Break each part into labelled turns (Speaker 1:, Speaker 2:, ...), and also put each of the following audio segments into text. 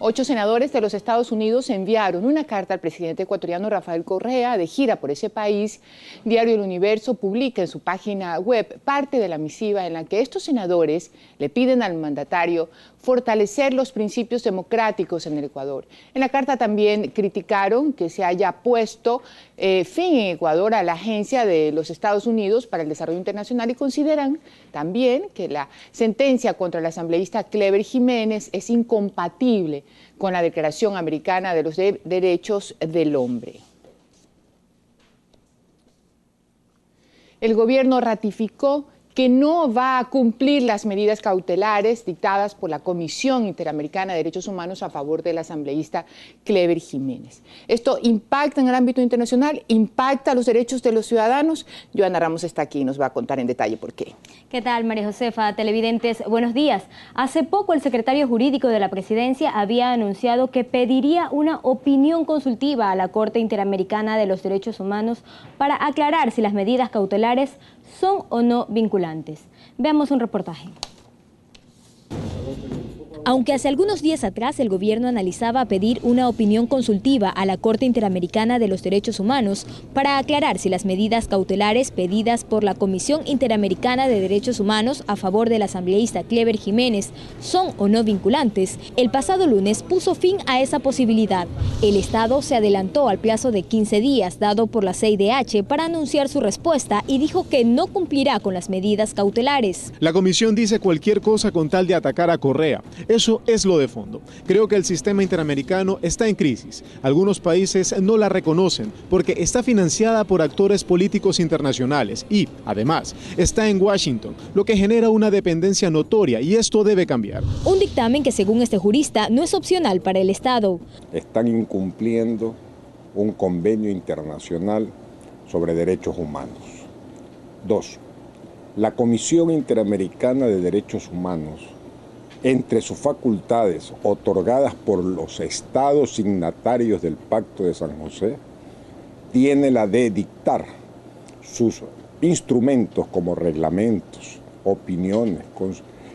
Speaker 1: 8 senadores de los Estados Unidos enviaron una carta al presidente ecuatoriano Rafael Correa de gira por ese país. Diario El Universo publica en su página web parte de la misiva en la que estos senadores le piden al mandatario fortalecer los principios democráticos en el Ecuador. En la carta también criticaron que se haya puesto fin en Ecuador a la Agencia de los Estados Unidos para el Desarrollo Internacional y consideran también que la sentencia contra el asambleísta Clever Jiménez es incompatible con la Declaración Americana de los Derechos del Hombre. El gobierno ratificó que no va a cumplir las medidas cautelares dictadas por la Comisión Interamericana de Derechos Humanos a favor del asambleísta Clever Jiménez. Esto impacta en el ámbito internacional, impacta los derechos de los ciudadanos. Joana Ramos está aquí y nos va a contar en detalle por qué.
Speaker 2: ¿Qué tal, María Josefa? Televidentes, buenos días. Hace poco el secretario jurídico de la Presidencia había anunciado que pediría una opinión consultiva a la Corte Interamericana de los Derechos Humanos para aclarar si las medidas cautelares son o no vinculantes. Veamos un reportaje. Aunque hace algunos días atrás el gobierno analizaba pedir una opinión consultiva a la Corte Interamericana de los Derechos Humanos para aclarar si las medidas cautelares pedidas por la Comisión Interamericana de Derechos Humanos a favor del asambleísta Clever Jiménez son o no vinculantes, el pasado lunes puso fin a esa posibilidad. El Estado se adelantó al plazo de 15 días dado por la CIDH para anunciar su respuesta y dijo que no cumplirá con las medidas cautelares.
Speaker 3: La comisión dice cualquier cosa con tal de atacar a Correa. Eso es lo de fondo. Creo que el sistema interamericano está en crisis. Algunos países no la reconocen porque está financiada por actores políticos internacionales y, además, está en Washington, lo que genera una dependencia notoria y esto debe cambiar.
Speaker 2: Un dictamen que, según este jurista, no es opcional para el Estado.
Speaker 4: Están incumpliendo un convenio internacional sobre derechos humanos. 2. La Comisión Interamericana de Derechos Humanos, entre sus facultades otorgadas por los estados signatarios del Pacto de San José, tiene la de dictar sus instrumentos como reglamentos, opiniones,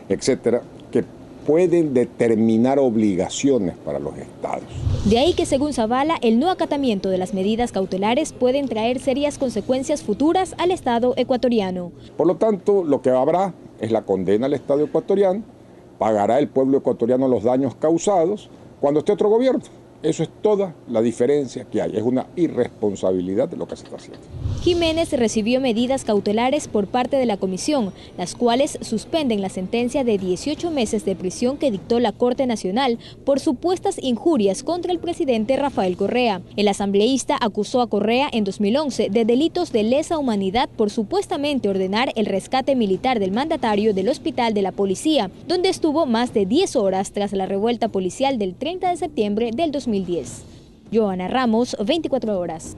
Speaker 4: etcétera, que pueden determinar obligaciones para los estados.
Speaker 2: De ahí que, según Zavala, el no acatamiento de las medidas cautelares pueden traer serias consecuencias futuras al Estado ecuatoriano.
Speaker 4: Por lo tanto, lo que habrá es la condena al Estado ecuatoriano. Pagará el pueblo ecuatoriano los daños causados cuando esté otro gobierno. Eso es toda la diferencia que hay. Es una irresponsabilidad de lo que se está haciendo.
Speaker 2: Jiménez recibió medidas cautelares por parte de la comisión, las cuales suspenden la sentencia de 18 meses de prisión que dictó la Corte Nacional por supuestas injurias contra el presidente Rafael Correa. El asambleísta acusó a Correa en 2011 de delitos de lesa humanidad por supuestamente ordenar el rescate militar del mandatario del hospital de la policía, donde estuvo más de 10 horas tras la revuelta policial del 30 de septiembre del 2010. Joana Ramos, 24 horas.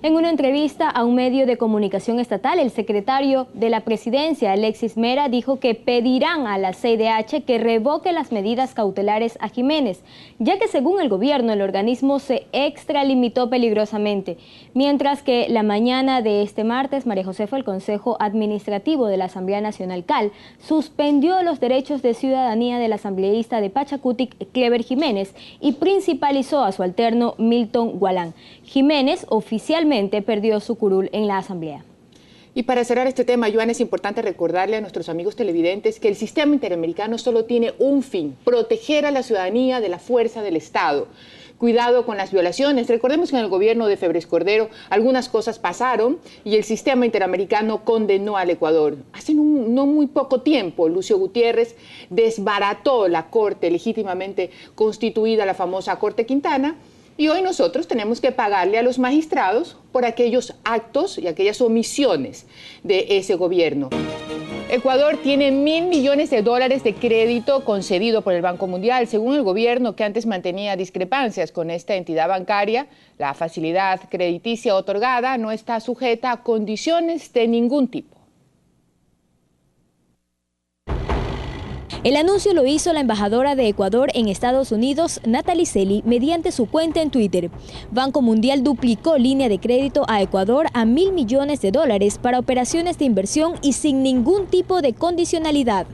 Speaker 2: En una entrevista a un medio de comunicación estatal, el secretario de la Presidencia, Alexis Mera, dijo que pedirán a la CIDH que revoque las medidas cautelares a Jiménez, ya que según el gobierno el organismo se extralimitó peligrosamente. Mientras que la mañana de este martes, María Josefa, el Consejo Administrativo de la Asamblea Nacional CAL, suspendió los derechos de ciudadanía del asambleísta de Pachacutic, Clever Jiménez, y principalizó a su alterno Milton Gualán. Jiménez oficialmente perdió su curul en la Asamblea.
Speaker 1: Y para cerrar este tema, Joana, es importante recordarle a nuestros amigos televidentes que el sistema interamericano solo tiene un fin: proteger a la ciudadanía de la fuerza del Estado. Cuidado con las violaciones. Recordemos que en el gobierno de Febres Cordero algunas cosas pasaron y el sistema interamericano condenó al Ecuador. Hace no muy poco tiempo, Lucio Gutiérrez desbarató la corte legítimamente constituida, la famosa Corte Quintana, y hoy nosotros tenemos que pagarle a los magistrados por aquellos actos y aquellas omisiones de ese gobierno. Ecuador tiene $1.000 millones de crédito concedido por el Banco Mundial. Según el gobierno, que antes mantenía discrepancias con esta entidad bancaria, la facilidad crediticia otorgada no está sujeta a condiciones de ningún tipo.
Speaker 2: El anuncio lo hizo la embajadora de Ecuador en Estados Unidos, Natalie Selly, mediante su cuenta en Twitter. Banco Mundial duplicó línea de crédito a Ecuador a $1.000 millones para operaciones de inversión y sin ningún tipo de condicionalidad.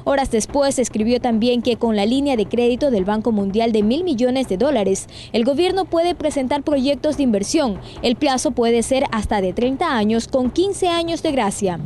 Speaker 2: Horas después escribió también que con la línea de crédito del Banco Mundial de $1.000 millones, el gobierno puede presentar proyectos de inversión. El plazo puede ser hasta de 30 años con 15 años de gracia.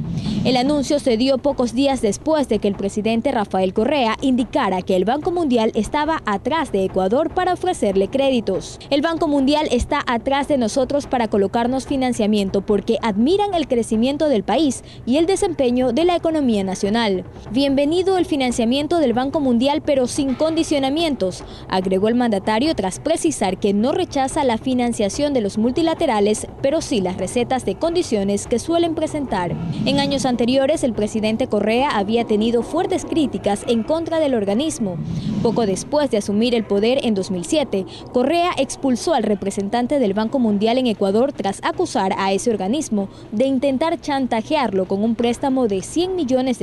Speaker 2: El anuncio se dio pocos días después de que el presidente Rafael Correa indicara que el Banco Mundial estaba atrás de Ecuador para ofrecerle créditos. El Banco Mundial está atrás de nosotros para colocarnos financiamiento porque admiran el crecimiento del país y el desempeño de la economía nacional. Bienvenido el financiamiento del Banco Mundial, pero sin condicionamientos, agregó el mandatario tras precisar que no rechaza la financiación de los multilaterales, pero sí las recetas de condiciones que suelen presentar. En años anteriores, el presidente Correa había tenido fuertes críticas en contra del organismo. Poco después de asumir el poder en 2007, Correa expulsó al representante del Banco Mundial en Ecuador tras acusar a ese organismo de intentar chantajearlo con un préstamo de $100 millones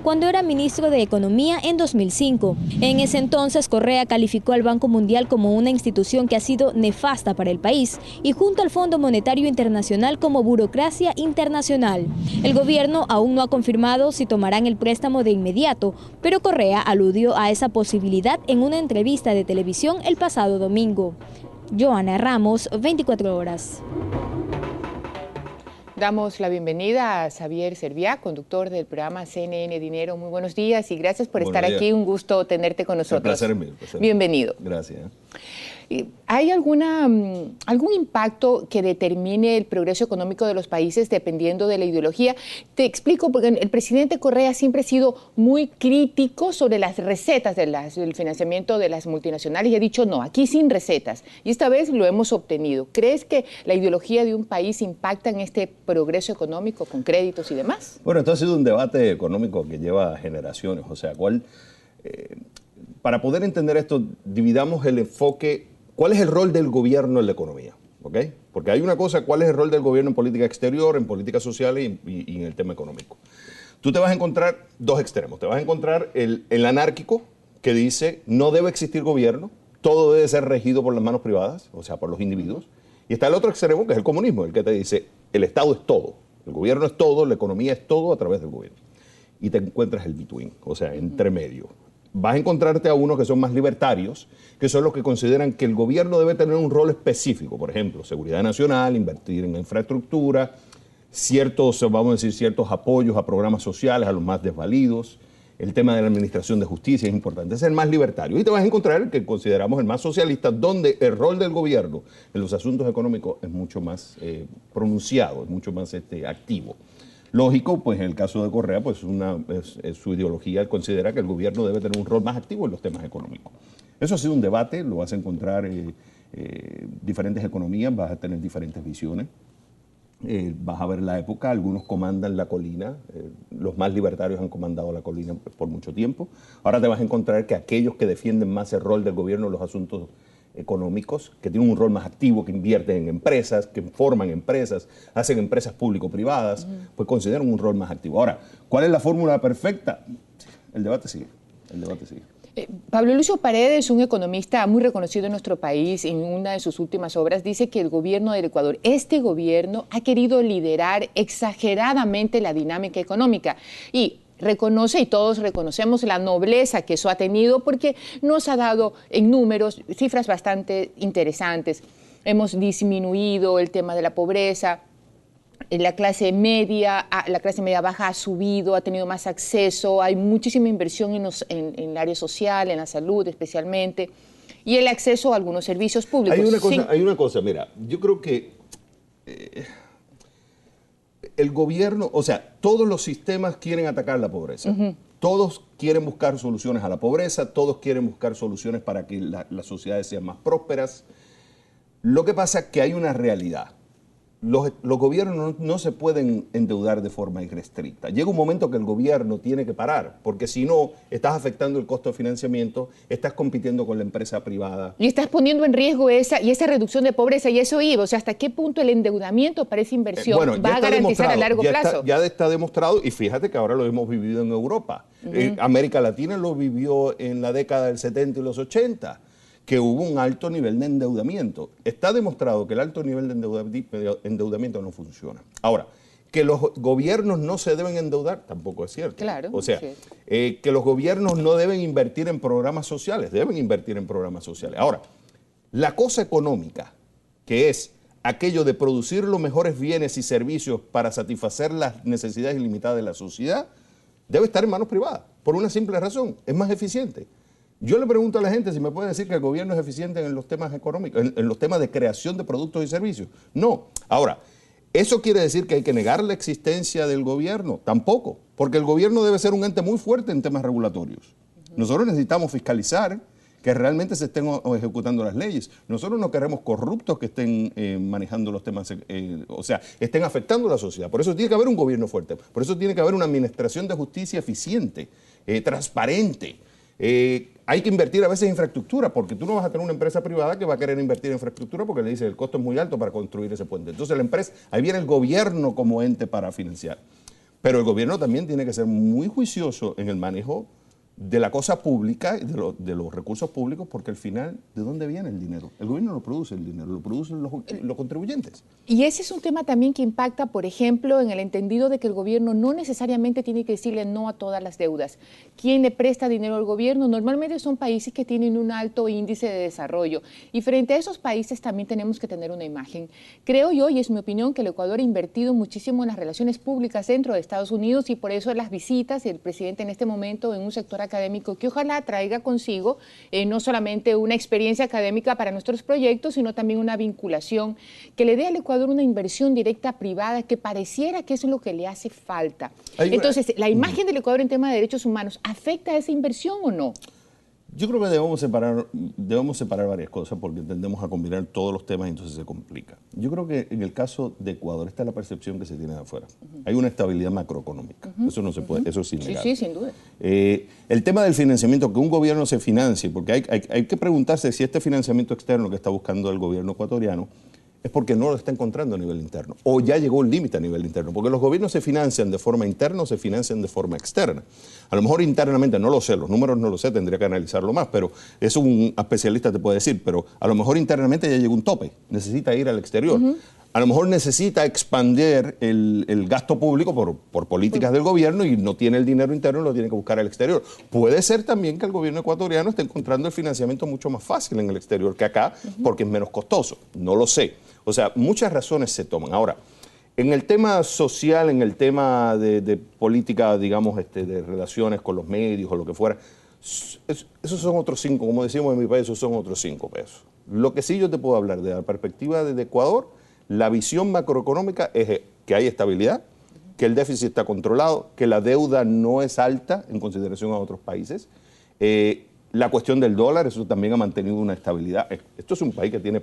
Speaker 2: cuando era ministro de Economía en 2005. En ese entonces, Correa calificó al Banco Mundial como una institución que ha sido nefasta para el país y junto al Fondo Monetario Internacional como burocracia internacional. El gobierno aún no ha confirmado si tomarán el préstamo de inmediato, pero Correa aludió a esa posibilidad en una entrevista de televisión el pasado domingo. Joana Ramos, 24 horas.
Speaker 1: Damos la bienvenida a Xavier Serviá, conductor del programa CNN Dinero. Muy buenos días y gracias por estar aquí. Un gusto tenerte con nosotros.
Speaker 5: Un placer mío.
Speaker 1: Bienvenido.
Speaker 5: Gracias.
Speaker 1: ¿Hay algún impacto que determine el progreso económico de los países dependiendo de la ideología? Te explico, porque el presidente Correa siempre ha sido muy crítico sobre las recetas del financiamiento de las multinacionales y ha dicho no, aquí sin recetas. Y esta vez lo hemos obtenido. ¿Crees que la ideología de un país impacta en este progreso económico con créditos y demás?
Speaker 5: Bueno, esto ha sido un debate económico que lleva generaciones. O sea, para poder entender esto, dividamos el enfoque. ¿Cuál es el rol del gobierno en la economía? ¿Okay? Porque hay una cosa, ¿cuál es el rol del gobierno en política exterior, en políticas sociales y en el tema económico? Tú te vas a encontrar dos extremos. Te vas a encontrar el anárquico que dice no debe existir gobierno, todo debe ser regido por las manos privadas, o sea, por los individuos. Y está el otro extremo, que es el comunismo, el que te dice el Estado es todo, el gobierno es todo, la economía es todo a través del gobierno. Y te encuentras el between, o sea, entre medio. Vas a encontrarte a unos que son más libertarios, que son los que consideran que el gobierno debe tener un rol específico, por ejemplo, seguridad nacional, invertir en infraestructura, ciertos apoyos a programas sociales, a los más desvalidos, el tema de la administración de justicia es importante, es el más libertario. Y te vas a encontrar el que consideramos el más socialista, donde el rol del gobierno en los asuntos económicos es mucho más pronunciado, es mucho más activo. Lógico, pues en el caso de Correa, pues es su ideología, él considera que el gobierno debe tener un rol más activo en los temas económicos. Eso ha sido un debate, lo vas a encontrar diferentes economías, vas a tener diferentes visiones. Vas a ver la época, algunos comandan la colina, los más libertarios han comandado la colina por mucho tiempo. Ahora te vas a encontrar que aquellos que defienden más el rol del gobierno en los asuntos económicos, que tienen un rol más activo, que invierten en empresas, que forman empresas, hacen empresas público-privadas, pues consideran un rol más activo. Ahora, ¿cuál es la fórmula perfecta? El debate sigue, el debate sigue.
Speaker 1: Pablo Lucio Paredes, un economista muy reconocido en nuestro país, en una de sus últimas obras, dice que el gobierno del Ecuador, este gobierno, ha querido liderar exageradamente la dinámica económica y reconoce, y todos reconocemos la nobleza que eso ha tenido porque nos ha dado en números cifras bastante interesantes. Hemos disminuido el tema de la pobreza. La clase media baja ha subido, ha tenido más acceso, hay muchísima inversión en el área social, en la salud especialmente, y el acceso a algunos servicios públicos.
Speaker 5: Hay una cosa, mira, yo creo que el gobierno, o sea, todos los sistemas quieren atacar la pobreza. Todos quieren buscar soluciones a la pobreza, todos quieren buscar soluciones para que las sociedades sean más prósperas. Lo que pasa es que hay una realidad. Los gobiernos no se pueden endeudar de forma irrestricta. Llega un momento que el gobierno tiene que parar, porque si no, estás afectando el costo de financiamiento, estás compitiendo con la empresa privada.
Speaker 1: Y estás poniendo en riesgo esa reducción de pobreza y eso iba. O sea, ¿hasta qué punto el endeudamiento para esa inversión va a garantizar a largo plazo?
Speaker 5: Ya está demostrado, y fíjate que ahora lo hemos vivido en Europa. América Latina lo vivió en la década del 70 y los 80. Que hubo un alto nivel de endeudamiento. Está demostrado que el alto nivel de endeudamiento no funciona. Ahora, Que los gobiernos no se deben endeudar, tampoco es cierto.
Speaker 1: Claro.
Speaker 5: O sea,
Speaker 1: Sí.
Speaker 5: que los gobiernos no deben invertir en programas sociales, deben invertir en programas sociales. Ahora, la cosa económica, que es aquello de producir los mejores bienes y servicios para satisfacer las necesidades ilimitadas de la sociedad, debe estar en manos privadas, por una simple razón, es más eficiente. Yo le pregunto a la gente si me puede decir que el gobierno es eficiente en los temas económicos, en los temas de creación de productos y servicios. No. Ahora, ¿eso quiere decir que hay que negar la existencia del gobierno? Tampoco, porque el gobierno debe ser un ente muy fuerte en temas regulatorios. Nosotros necesitamos fiscalizar que realmente se estén ejecutando las leyes. Nosotros no queremos corruptos que estén manejando los temas, o sea, estén afectando a la sociedad. Por eso tiene que haber un gobierno fuerte, por eso tiene que haber una administración de justicia eficiente, transparente. Hay que invertir a veces en infraestructura, porque tú no vas a tener una empresa privada que va a querer invertir en infraestructura porque le dice el costo es muy alto para construir ese puente. Entonces la empresa, ahí viene el gobierno como ente para financiar. Pero el gobierno también tiene que ser muy juicioso en el manejo de la cosa pública, de los recursos públicos, porque al final, ¿de dónde viene el dinero? El gobierno no produce el dinero, lo producen los contribuyentes.
Speaker 1: Y ese es un tema también que impacta, por ejemplo, en el entendido de que el gobierno no necesariamente tiene que decirle no a todas las deudas. ¿Quién le presta dinero al gobierno? Normalmente son países que tienen un alto índice de desarrollo. Y frente a esos países también tenemos que tener una imagen. Creo yo, y es mi opinión, que el Ecuador ha invertido muchísimo en las relaciones públicas dentro de Estados Unidos y por eso las visitas del presidente en este momento en un sector académico que ojalá traiga consigo no solamente una experiencia académica para nuestros proyectos, sino también una vinculación que le dé al Ecuador una inversión directa privada que pareciera que eso es lo que le hace falta. Entonces, ¿la imagen del Ecuador en tema de derechos humanos afecta a esa inversión o no?
Speaker 5: Yo creo que debemos separar varias cosas porque tendemos a combinar todos los temas y entonces se complica. Yo creo que en el caso de Ecuador está la percepción que se tiene de afuera. Hay una estabilidad macroeconómica. Eso no se puede, eso es innegable.
Speaker 1: Sí, sin duda.
Speaker 5: El tema del financiamiento, que un gobierno se financie, porque hay que preguntarse si este financiamiento externo que está buscando el gobierno ecuatoriano es porque no lo está encontrando a nivel interno, o ya llegó un límite a nivel interno, porque los gobiernos se financian de forma interna o se financian de forma externa. A lo mejor internamente, no lo sé, los números no lo sé, tendría que analizarlo más, pero eso un especialista te puede decir, pero a lo mejor internamente ya llegó un tope, necesita ir al exterior. A lo mejor necesita expandir el gasto público por políticas del gobierno y no tiene el dinero interno y lo tiene que buscar al exterior. Puede ser también que el gobierno ecuatoriano esté encontrando el financiamiento mucho más fácil en el exterior que acá porque es menos costoso. No lo sé. O sea, muchas razones se toman. Ahora, en el tema social, en el tema de política, digamos, de relaciones con los medios o lo que fuera, esos son otros 5, como decimos en mi país, esos son otros 5 pesos. Lo que sí yo te puedo hablar de la perspectiva de Ecuador, la visión macroeconómica es que hay estabilidad, que el déficit está controlado, que la deuda no es alta en consideración a otros países. La cuestión del dólar, eso también ha mantenido una estabilidad. Esto es un país que tiene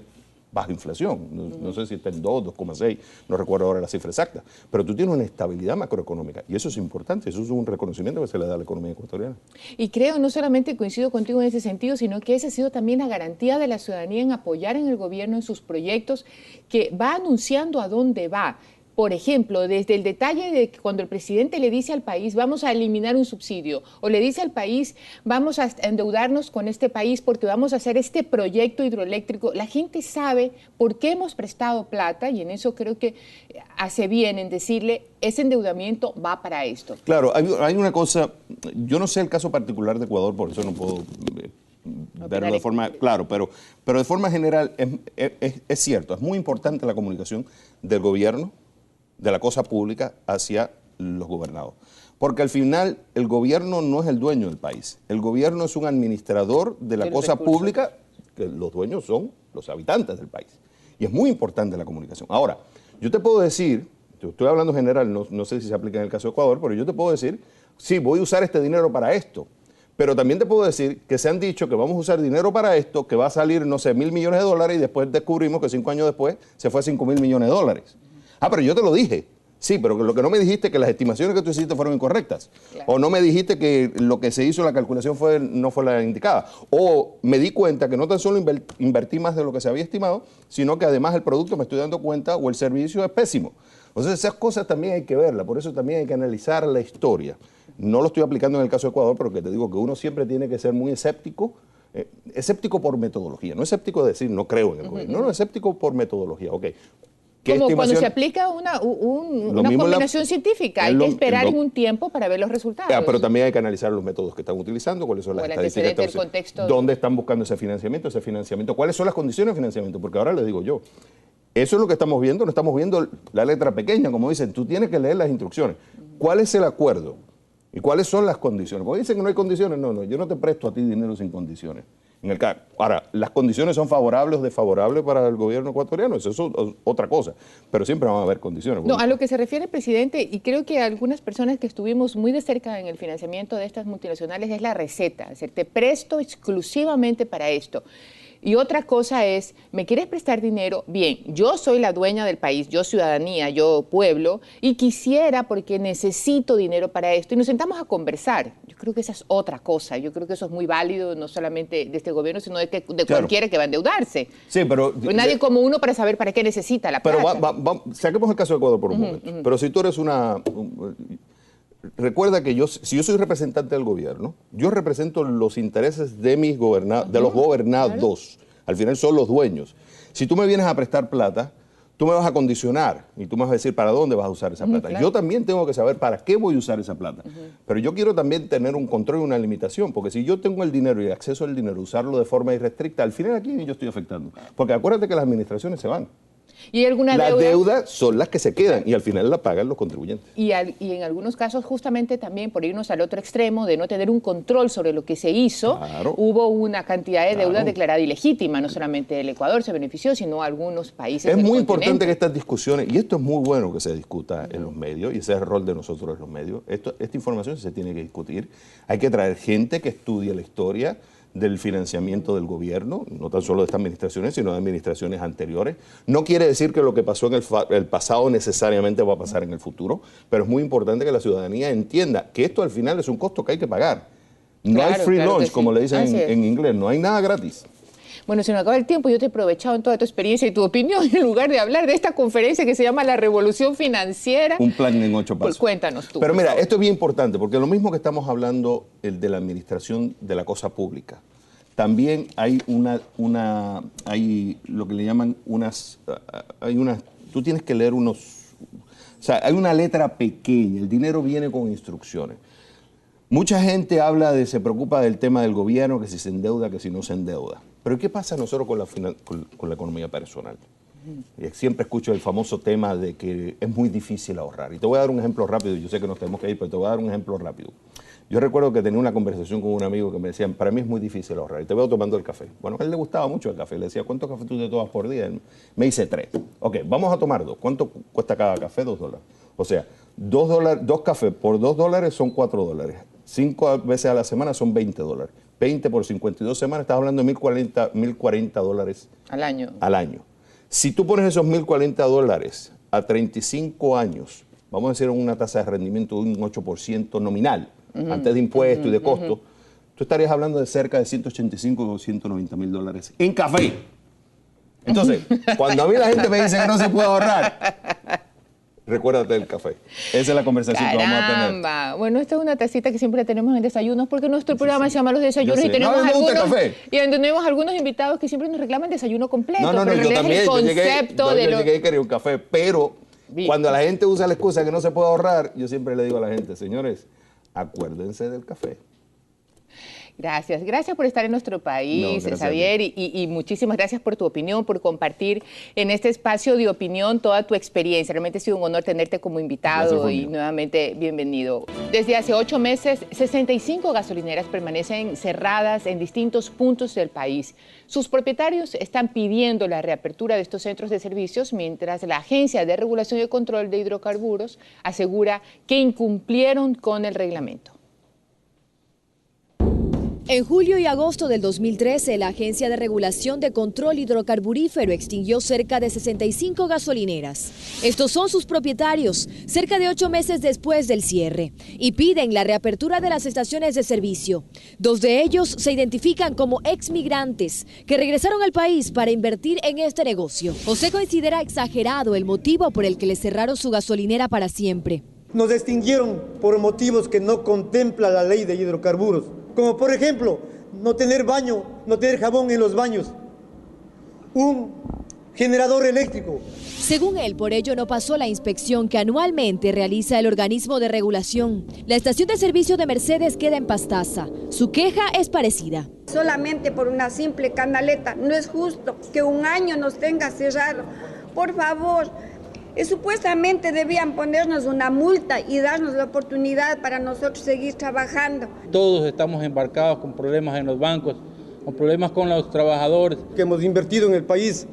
Speaker 5: baja inflación, no sé si está en 2, 2,6, no recuerdo ahora la cifra exacta, pero tú tienes una estabilidad macroeconómica y eso es importante, eso es un reconocimiento que se le da a la economía ecuatoriana.
Speaker 1: Y creo, no solamente coincido contigo en ese sentido, sino que esa ha sido también la garantía de la ciudadanía en apoyar en el gobierno en sus proyectos, que va anunciando a dónde va. Por ejemplo, desde el detalle de que cuando el presidente le dice al país vamos a eliminar un subsidio o le dice al país vamos a endeudarnos con este país porque vamos a hacer este proyecto hidroeléctrico, la gente sabe por qué hemos prestado plata y en eso creo que hace bien en decirle ese endeudamiento va para esto.
Speaker 5: Claro, hay una cosa, yo no sé el caso particular de Ecuador, por eso no puedo verlo de forma, claro, pero de forma general es cierto, es muy importante la comunicación del gobierno, de la cosa pública hacia los gobernados. Porque al final el gobierno no es el dueño del país. El gobierno es un administrador de la cosa pública, que los dueños son los habitantes del país. Y es muy importante la comunicación. Ahora, yo te puedo decir, estoy hablando en general, no sé si se aplica en el caso de Ecuador, pero yo te puedo decir, sí, voy a usar este dinero para esto. Pero también te puedo decir que se han dicho que vamos a usar dinero para esto, que va a salir, no sé, $1.000 millones y después descubrimos que 5 años después se fue a $5.000 millones. Ah, pero yo te lo dije. Sí, pero lo que no me dijiste es que las estimaciones que tú hiciste fueron incorrectas. Claro. O no me dijiste que lo que se hizo, la calculación no fue la indicada. O me di cuenta que no tan solo invertí más de lo que se había estimado, sino que además el producto, me estoy dando cuenta, o el servicio es pésimo. Entonces esas cosas también hay que verlas, por eso también hay que analizar la historia. No lo estoy aplicando en el caso de Ecuador, pero que te digo que uno siempre tiene que ser muy escéptico. Escéptico por metodología, no escéptico de decir no creo en el gobierno, no, escéptico por metodología. Ok,
Speaker 1: Como cuando se aplica una combinación científica, hay que esperar un tiempo para ver los resultados.
Speaker 5: Pero también hay que analizar los métodos que están utilizando, cuáles son las estadísticas,
Speaker 1: el contexto,
Speaker 5: dónde están buscando ese financiamiento, cuáles son las condiciones de financiamiento, porque ahora les digo yo, eso es lo que estamos viendo, no estamos viendo la letra pequeña, como dicen, tú tienes que leer las instrucciones. ¿Cuál es el acuerdo? ¿Y cuáles son las condiciones? Porque dicen que no hay condiciones, no, yo no te presto a ti dinero sin condiciones. Ahora, las condiciones son favorables o desfavorables para el gobierno ecuatoriano, eso es otra cosa, pero siempre van a haber condiciones.
Speaker 1: No, a lo que se refiere el presidente, y creo que algunas personas que estuvimos muy de cerca en el financiamiento de estas multinacionales, es la receta, es decir, te presto exclusivamente para esto. Y otra cosa es, ¿me quieres prestar dinero? Bien, yo soy la dueña del país, yo ciudadanía, yo pueblo, y quisiera porque necesito dinero para esto. Y nos sentamos a conversar. Yo creo que esa es otra cosa. Yo creo que eso es muy válido, no solamente de este gobierno, sino de cualquiera que va a endeudarse.
Speaker 5: Sí, pero...
Speaker 1: Nadie como uno para saber para qué necesita la plata.
Speaker 5: Pero saquemos el caso de Ecuador por un momento. Pero si tú eres recuerda que si yo soy representante del gobierno, yo represento los intereses de los gobernados. Claro. Al final son los dueños. Si tú me vienes a prestar plata, tú me vas a condicionar y tú me vas a decir para dónde vas a usar esa plata. Claro. Yo también tengo que saber para qué voy a usar esa plata. Pero yo quiero también tener un control y una limitación, porque si yo tengo el dinero y acceso al dinero, usarlo de forma irrestricta, al final aquí yo estoy afectando. Porque acuérdate que las administraciones se van.
Speaker 1: ¿Y alguna
Speaker 5: las deudas son las que se quedan y al final la pagan los contribuyentes.
Speaker 1: Y en algunos casos, justamente también por irnos al otro extremo de no tener un control sobre lo que se hizo, hubo una cantidad de deuda declarada ilegítima. No solamente el Ecuador se benefició, sino algunos países
Speaker 5: del
Speaker 1: continente.
Speaker 5: Es muy importante que estas discusiones, y esto es muy bueno que se discuta en los medios, y ese es el rol de nosotros en los medios, esta información se tiene que discutir. Hay que traer gente que estudie la historia del financiamiento del gobierno, no tan solo de estas administraciones, sino de administraciones anteriores. No quiere decir que lo que pasó en el pasado necesariamente va a pasar en el futuro, pero es muy importante que la ciudadanía entienda que esto al final es un costo que hay que pagar. No hay free lunch, como le dicen en inglés, no hay nada gratis.
Speaker 1: Bueno, se nos acaba el tiempo, yo te he aprovechado en toda tu experiencia y tu opinión en lugar de hablar de esta conferencia que se llama La Revolución Financiera.
Speaker 5: Un plan en 8 pasos.
Speaker 1: Pues cuéntanos tú.
Speaker 5: Pero mira, esto es bien importante porque lo mismo que estamos hablando de la administración de la cosa pública, también hay hay lo que le llaman tú tienes que leer o sea, hay una letra pequeña, el dinero viene con instrucciones. Mucha gente se preocupa del tema del gobierno, que si se endeuda, que si no se endeuda. Pero ¿qué pasa nosotros con la economía personal? Y siempre escucho el famoso tema de que es muy difícil ahorrar. Y te voy a dar un ejemplo rápido, yo sé que nos tenemos que ir, pero te voy a dar un ejemplo rápido. Yo recuerdo que tenía una conversación con un amigo que me decía, para mí es muy difícil ahorrar, y te veo tomando el café. Bueno, a él le gustaba mucho el café, le decía, ¿cuántos cafés tú te tomas por día? Me dice 3. Ok, vamos a tomar 2. ¿Cuánto cuesta cada café? $2. O sea, $2 cafés por $2 son $4. 5 veces a la semana son $20. 20 por 52 semanas, estás hablando de $1,040 al año. Si tú pones esos $1,040 a 35 años, vamos a decir una tasa de rendimiento de un 8% nominal, antes de impuestos y de costo, tú estarías hablando de cerca de $185 o $190,000 en café. Entonces, cuando a mí la gente me dice que no se puede ahorrar, recuérdate del café. Esa es la conversación que vamos a tener.
Speaker 1: Bueno, esta es una tacita que siempre tenemos en desayunos, porque nuestro programa se llama Los Desayunos y tenemos algunos invitados que siempre nos reclaman desayuno completo.
Speaker 5: No, yo también. Yo llegué y quería un café, pero cuando la gente usa la excusa que no se puede ahorrar, yo siempre le digo a la gente, señores, acuérdense del café.
Speaker 1: Gracias por estar en nuestro país, Xavier, y muchísimas gracias por tu opinión, por compartir en este espacio de opinión toda tu experiencia. Realmente ha sido un honor tenerte como invitado y nuevamente bienvenido. Desde hace 8 meses, 65 gasolineras permanecen cerradas en distintos puntos del país. Sus propietarios están pidiendo la reapertura de estos centros de servicios, mientras la Agencia de Regulación y Control de Hidrocarburos asegura que incumplieron con el reglamento.
Speaker 6: En julio y agosto del 2013, la Agencia de Regulación de Control Hidrocarburífero extinguió cerca de 65 gasolineras. Estos son sus propietarios, cerca de 8 meses después del cierre, y piden la reapertura de las estaciones de servicio. 2 de ellos se identifican como exmigrantes que regresaron al país para invertir en este negocio. José considera exagerado el motivo por el que le cerraron su gasolinera para siempre.
Speaker 7: Nos extinguieron por motivos que no contempla la ley de hidrocarburos, como por ejemplo, no tener baño, no tener jabón en los baños. Un generador eléctrico.
Speaker 6: Según él, por ello no pasó la inspección que anualmente realiza el organismo de regulación. La estación de servicio de Mercedes queda en Pastaza. Su queja es parecida.
Speaker 8: Solamente por una simple canaleta. No es justo que un año nos tenga cerrado. Por favor, supuestamente debían ponernos una multa y darnos la oportunidad para nosotros seguir trabajando.
Speaker 9: Todos estamos embarcados con problemas en los bancos, con problemas con los trabajadores.
Speaker 7: Que hemos invertido en el país,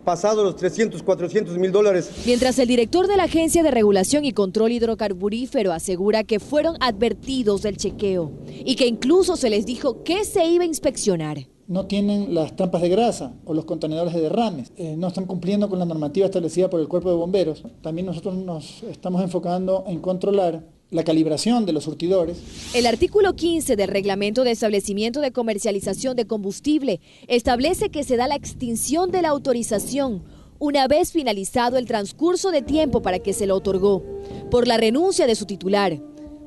Speaker 7: pasado los 300, 400 mil dólares.
Speaker 6: Mientras el director de la Agencia de Regulación y Control Hidrocarburífero asegura que fueron advertidos del chequeo y que incluso se les dijo que se iba a inspeccionar.
Speaker 10: No tienen las trampas de grasa o los contenedores de derrames, no están cumpliendo con la normativa establecida por el Cuerpo de Bomberos. También nosotros nos estamos enfocando en controlar la calibración de los surtidores.
Speaker 6: El artículo 15 del Reglamento de Establecimiento de Comercialización de Combustible establece que se da la extinción de la autorización una vez finalizado el transcurso de tiempo para que se lo otorgó, por la renuncia de su titular.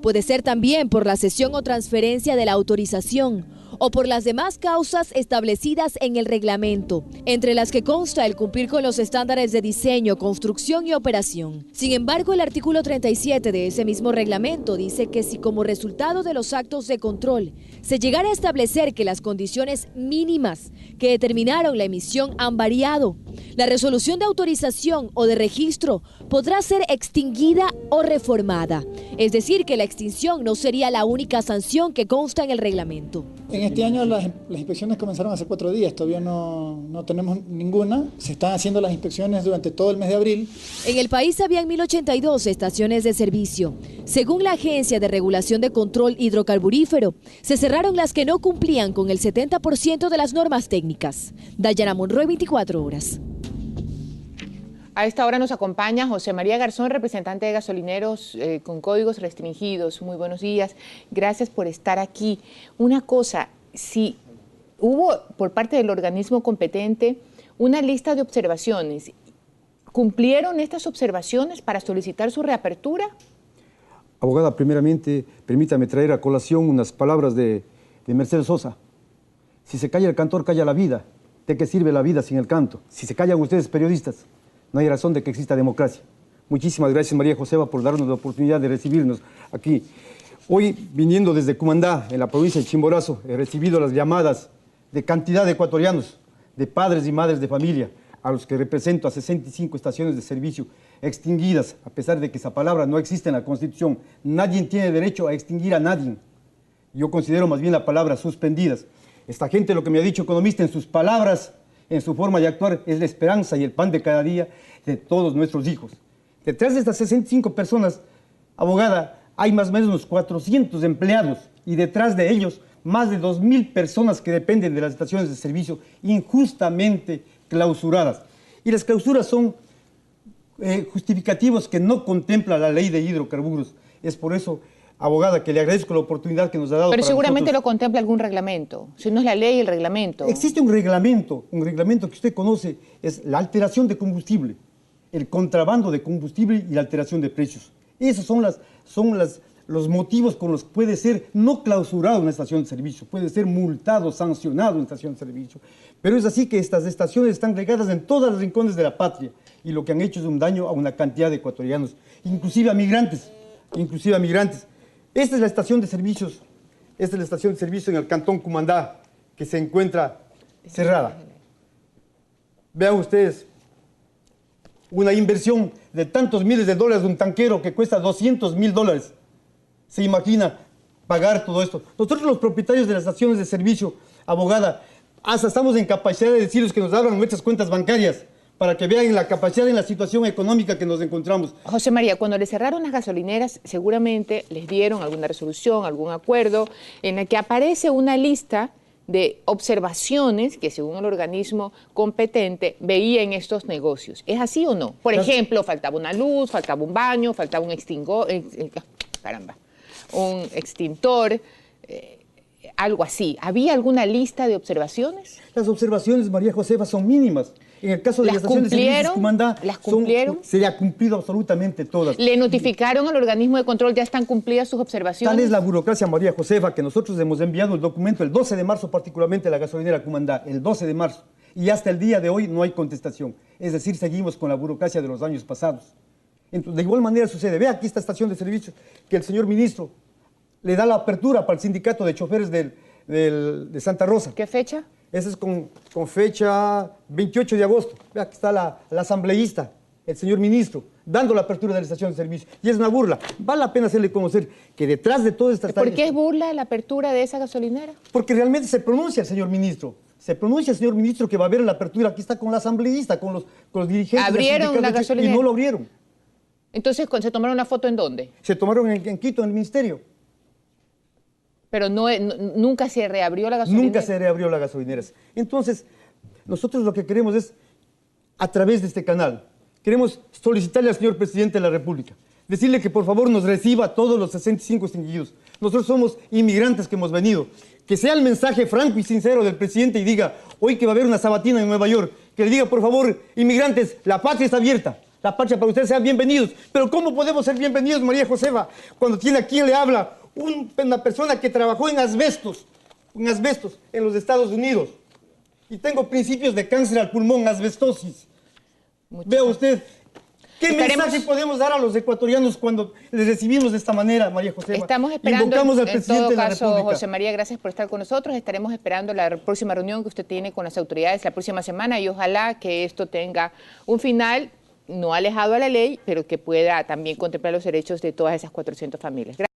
Speaker 6: Puede ser también por la cesión o transferencia de la autorización o por las demás causas establecidas en el reglamento, entre las que consta el cumplir con los estándares de diseño, construcción y operación. Sin embargo, el artículo 37 de ese mismo reglamento dice que si como resultado de los actos de control se llegara a establecer que las condiciones mínimas que determinaron la emisión han variado, la resolución de autorización o de registro podrá ser extinguida o reformada. Es decir, que la extinción no sería la única sanción que consta en el reglamento.
Speaker 10: En este año las inspecciones comenzaron hace 4 días, todavía no tenemos ninguna. Se están haciendo las inspecciones durante todo el mes de abril.
Speaker 6: En el país habían 1.082 estaciones de servicio. Según la Agencia de Regulación de Control Hidrocarburífero, se cerraron las que no cumplían con el 70% de las normas técnicas. Dayana Monroy, 24 horas.
Speaker 1: A esta hora nos acompaña José María Garzón, representante de gasolineros con códigos restringidos. Muy buenos días, gracias por estar aquí. Una cosa, si hubo por parte del organismo competente una lista de observaciones, ¿cumplieron estas observaciones para solicitar su reapertura?
Speaker 11: Abogada, primeramente, permítame traer a colación unas palabras de Mercedes Sosa. Si se calla el cantor, calla la vida. ¿De qué sirve la vida sin el canto? Si se callan ustedes, periodistas, no hay razón de que exista democracia. Muchísimas gracias, María Josefa, por darnos la oportunidad de recibirnos aquí. Hoy, viniendo desde Cumandá, en la provincia de Chimborazo, he recibido las llamadas de cantidad de ecuatorianos, de padres y madres de familia, a los que represento a 65 estaciones de servicio extinguidas, a pesar de que esa palabra no existe en la Constitución. Nadie tiene derecho a extinguir a nadie. Yo considero más bien la palabra suspendidas. Esta gente, lo que me ha dicho economista, en sus palabras, en su forma de actuar, es la esperanza y el pan de cada día de todos nuestros hijos. Detrás de estas 65 personas, abogada, hay más o menos unos 400 empleados y detrás de ellos más de 2.000 personas que dependen de las estaciones de servicio injustamente clausuradas. Y las clausuras son justificativos que no contempla la ley de hidrocarburos. Es por eso, abogada, que le agradezco la oportunidad que nos ha dado.
Speaker 1: Pero
Speaker 11: para
Speaker 1: seguramente
Speaker 11: nosotros.
Speaker 1: lo contempla algún reglamento. Si no es la ley, el reglamento.
Speaker 11: Existe un reglamento que usted conoce, es la alteración de combustible, el contrabando de combustible y la alteración de precios. Esos son los motivos con los que puede ser no clausurado una estación de servicio, puede ser multado, sancionado una estación de servicio. Pero es así que estas estaciones están regadas en todos los rincones de la patria y lo que han hecho es un daño a una cantidad de ecuatorianos, inclusive a migrantes. Esta es la estación de servicios, en el cantón Cumandá, que se encuentra cerrada. Vean ustedes, una inversión de tantos miles de dólares de un tanquero que cuesta $200.000. ¿Se imagina pagar todo esto? Nosotros los propietarios de las estaciones de servicio, abogada, hasta estamos en capacidad de decirles que nos abran nuestras cuentas bancarias para que vean la capacidad en la situación económica que nos encontramos.
Speaker 1: José María, cuando le cerraron las gasolineras, seguramente les dieron alguna resolución, algún acuerdo, en el que aparece una lista de observaciones que, según el organismo competente, veía en estos negocios. ¿Es así o no? Por ejemplo, faltaba una luz, faltaba un baño, faltaba un un extintor, algo así. ¿Había alguna lista de observaciones?
Speaker 11: Las observaciones, María Josefa, son mínimas. En el caso de la estación de servicios Cumandá,
Speaker 1: ¿las cumplieron?
Speaker 11: Se le ha cumplido absolutamente todas.
Speaker 1: ¿Le notificaron al organismo de control, ya están cumplidas sus observaciones?
Speaker 11: Tal es la burocracia, María Josefa, que nosotros hemos enviado el documento el 12 de marzo, particularmente a la gasolinera Cumandá, el 12 de marzo. Y hasta el día de hoy no hay contestación. Es decir, seguimos con la burocracia de los años pasados. Entonces, de igual manera sucede. Ve aquí esta estación de servicio que el señor ministro le da la apertura para el sindicato de choferes de Santa Rosa.
Speaker 1: ¿Qué fecha?
Speaker 11: Esa es con fecha 28 de agosto. Ve, aquí está la asambleísta, el señor ministro, dando la apertura de la estación de servicio. Y es una burla. Vale la pena hacerle conocer que detrás de todas estas...
Speaker 1: ¿Por qué es burla la apertura de esa gasolinera?
Speaker 11: Porque realmente se pronuncia el señor ministro. Se pronuncia el señor ministro que va a haber la apertura. Aquí está con la asambleísta, con los dirigentes.
Speaker 1: ¿Abrieron la gasolinera?
Speaker 11: Y no lo abrieron.
Speaker 1: Entonces, ¿se tomaron una foto en dónde?
Speaker 11: Se tomaron en Quito, en el ministerio.
Speaker 1: Pero nunca se reabrió la gasolinera.
Speaker 11: Nunca se reabrió la gasolinera. Entonces, nosotros lo que queremos es, a través de este canal, queremos solicitarle al señor presidente de la República, decirle que por favor nos reciba a todos los 65 extinguidos. Nosotros somos inmigrantes que hemos venido. Que sea el mensaje franco y sincero del presidente y diga, hoy que va a haber una sabatina en Nueva York, que le diga, por favor, inmigrantes, la patria está abierta. La patria para ustedes, sean bienvenidos. Pero ¿cómo podemos ser bienvenidos, María Josefa, cuando tiene a quien le habla una persona que trabajó en asbestos en los Estados Unidos? Y tengo principios de cáncer al pulmón, asbestosis. Vea usted, ¿qué mensaje podemos dar a los ecuatorianos cuando les recibimos de esta manera, María Josefa?
Speaker 1: Estamos esperando,
Speaker 11: invocamos al
Speaker 1: en
Speaker 11: presidente
Speaker 1: todo
Speaker 11: de la
Speaker 1: caso,
Speaker 11: República.
Speaker 1: José María, gracias por estar con nosotros. Estaremos esperando la próxima reunión que usted tiene con las autoridades la próxima semana y ojalá que esto tenga un final no alejado a la ley, pero que pueda también contemplar los derechos de todas esas 400 familias. Gracias.